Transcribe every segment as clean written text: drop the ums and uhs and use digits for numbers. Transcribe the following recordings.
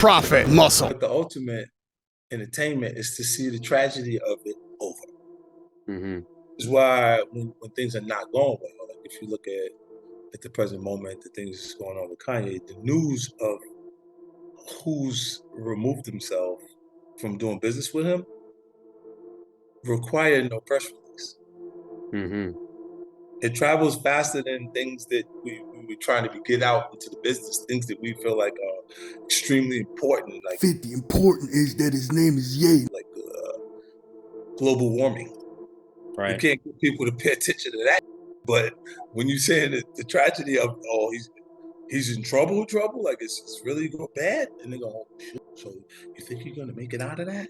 profit, muscle. But the ultimate entertainment is to see the tragedy of it over. Mm-hmm. Is why when things are not going well, like if you look at the present moment, the things that's going on with Kanye, the news of who's removed himself from doing business with him required no press release. Mm-hmm. It travels faster than things that we were trying to get out into the business, things that we feel like are extremely important. Like 50 important is that his name is Ye. Like global warming. Right. You can't get people to pay attention to that. But when you say the tragedy of, oh, he's in trouble, like it's really go bad, and they go, oh, shit. So you think you're gonna make it out of that?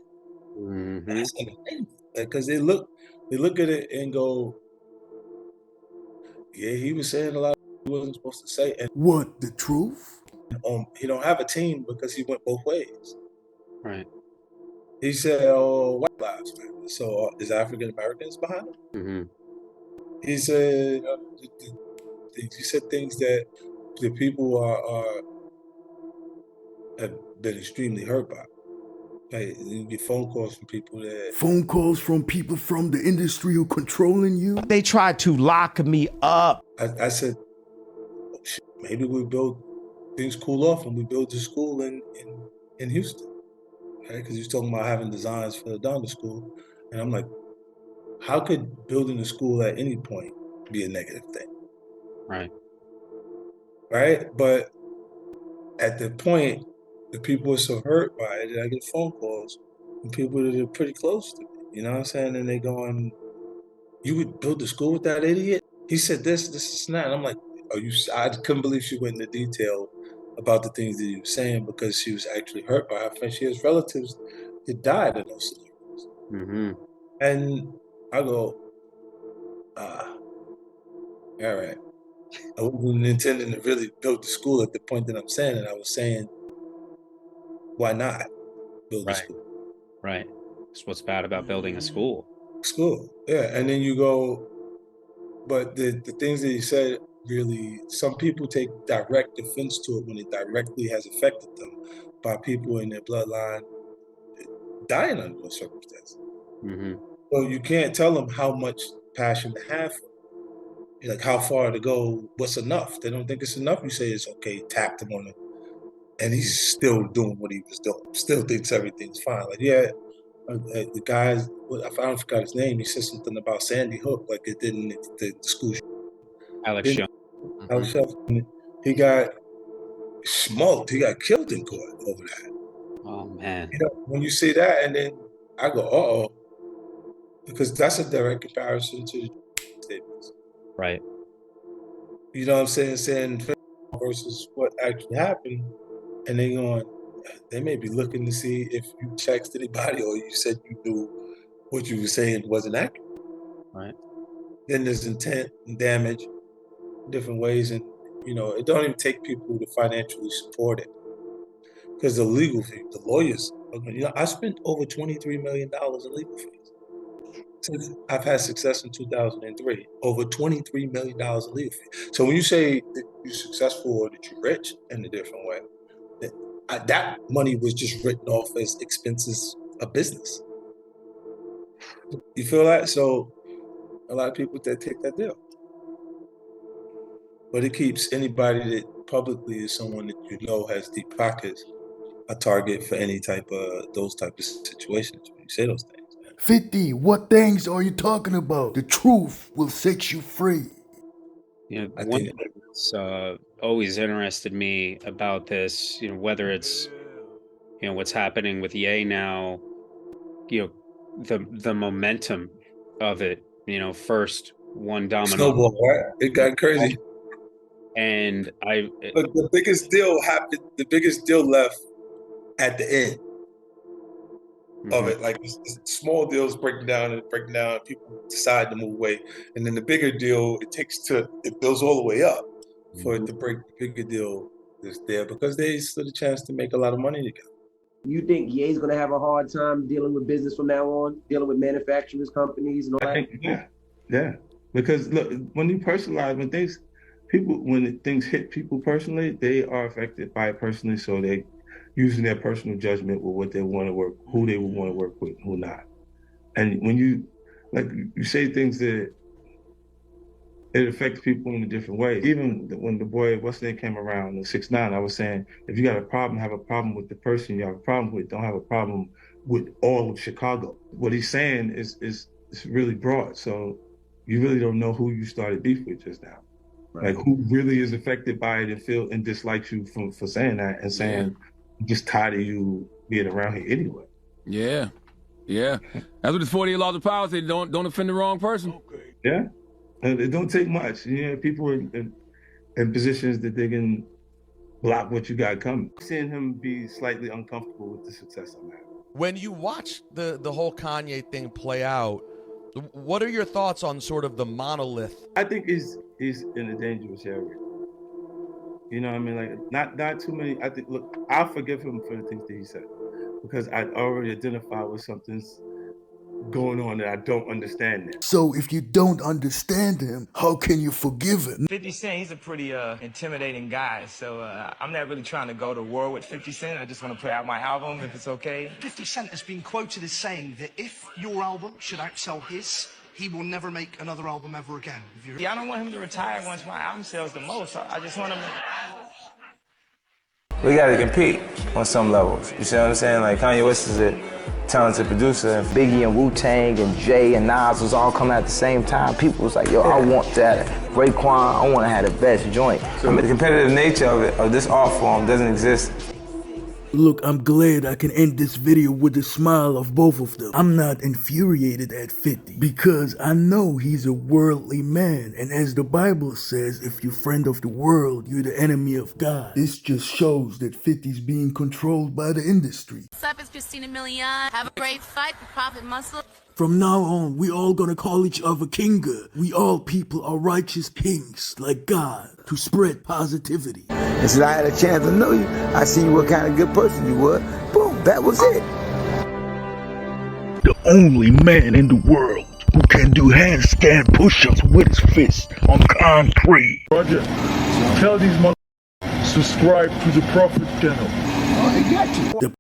Mm-hmm. That's entertainment. Because they look at it and go, yeah, he was saying a lot he wasn't supposed to say. And what, the truth? He don't have a team because he went both ways. Right. He said, oh, white lives matter. So is African Americans behind him? Mm-hmm. He said he said things that the people have been extremely hurt by. Like you get phone calls from people that Phone calls from people from the industry who controlling you? They tried to lock me up. I said, oh, shit, maybe we build things cool off and we build the school in Houston. Right? Because he was talking about having designs for the Donda School. And I'm like, how could building a school at any point be a negative thing? Right. Right? But at the point, the people are so hurt by it that I get phone calls from people that are pretty close to me. You know what I'm saying? And they going, you would build a school with that idiot? He said this is not. And I'm like, I couldn't believe she went into detail about the things that he was saying because she was actually hurt by her friend. She has relatives that died in those scenarios. Mm-hmm. And I go, all right. I wasn't intending to really build the school at the point that I'm saying it. I was saying, why not build a school? Right. That's what's bad about building a school. Yeah. And then you go, but the things that he said really, some people take direct offense to it when it directly has affected them by people in their bloodline dying under those circumstances. Mm-hmm. So you can't tell them how much passion to have for it. Like how far to go, what's enough. They don't think it's enough. You say it's okay, tapped him on it. And he's still doing what he was doing. Still thinks everything's fine. Like, yeah, the guys, I forgot his name. He said something about Sandy Hook, like it didn't the school. Alex Jones. Alex Jones. He got smoked. He got killed in court over that. Oh man. You know, when you see that, and then I go, uh-oh, because that's a direct comparison to the statements. Right. You know what I'm saying? Saying versus what actually happened, and they may be looking to see if you checked anybody or you said you knew what you were saying wasn't accurate. Right. Then there's intent and damage, different ways, and you know it don't even take people to financially support it because the legal fee, the lawyers. You know, I spent over $23 million in legal fees since I've had success in 2003. Over $23 million in legal fees. So when you say that you're successful or that you're rich in a different way, that money was just written off as expenses of business. You feel that? So a lot of people that take that deal. But it keeps anybody that publicly is someone that you know has deep pockets a target for any type of those type of situations when you say those things. 50, what things are you talking about? The truth will set you free. You know, one thing that's always interested me about this, you know, whether it's, you know, what's happening with Ye now, you know, the momentum of it, you know, first one domino. Snowball, right? It got crazy. And but the biggest deal happened, the biggest deal left at the end of it. Like small deals breaking down, people decide to move away. And then the bigger deal, it builds all the way up for it to break the bigger deal that's there because they stood a chance to make a lot of money together. You think Ye's going to have a hard time dealing with business from now on, dealing with manufacturers, companies, and all that? Yeah. Because look, when you personalize, when things hit people personally, they are affected by it personally. So using their personal judgment with what they want to work, who they would want to work with, who not. And when you say things that it affects people in a different way. Even when the boy, what's his name, came around in 6ix9ine, I was saying, if you got a problem, have a problem with the person you have a problem with. Don't have a problem with all of Chicago. What he's saying is really broad. So you really don't know who you started beef with just now. Right. Like, who really is affected by it and feel and dislikes you for saying that and saying, I'm just tired of you being around here anyway. Yeah. That's what this 48 laws of power say. Don't offend the wrong person. Okay. Yeah. And it don't take much. People in positions that they can block what you got coming. Seeing him be slightly uncomfortable with the success I'm having. When you watch the whole Kanye thing play out, what are your thoughts on sort of the monolith? I think he's in a dangerous area. You know what I mean? Like, not too many. I think, look, I'll forgive him for the things that he said because I already identified with something's going on that I don't understand now. So if you don't understand him, how can you forgive him? 50 Cent, he's a pretty intimidating guy, so I'm not really trying to go to war with 50 Cent. I just want to put out my album if it's okay. 50 Cent has been quoted as saying that if your album should outsell his, he will never make another album ever again. Yeah, I don't want him to retire once my album sells the most. I just want him to... We gotta compete on some levels. You see what I'm saying? Like, Kanye West is a talented producer. Biggie and Wu-Tang and Jay and Nas was all coming at the same time. People was like, yo, I want that. Raekwon, I want to have the best joint. So the competitive nature of this art form doesn't exist. Look, I'm glad I can end this video with a smile of both of them. I'm not infuriated at 50 because I know he's a worldly man. And as the Bible says, if you're friend of the world, you're the enemy of God. This just shows that 50's being controlled by the industry. What's up, it's Christina Milian. Have a great fight for Prophet Muscle. From now on, we all gonna call each other Kinga. We all people are righteous kings, like God, to spread positivity. And since I had a chance to know you, I seen what kind of good person you were. Boom, that was it. The only man in the world who can do handstand push-ups with his fist on concrete. Roger, tell these subscribe to the Prophet channel. The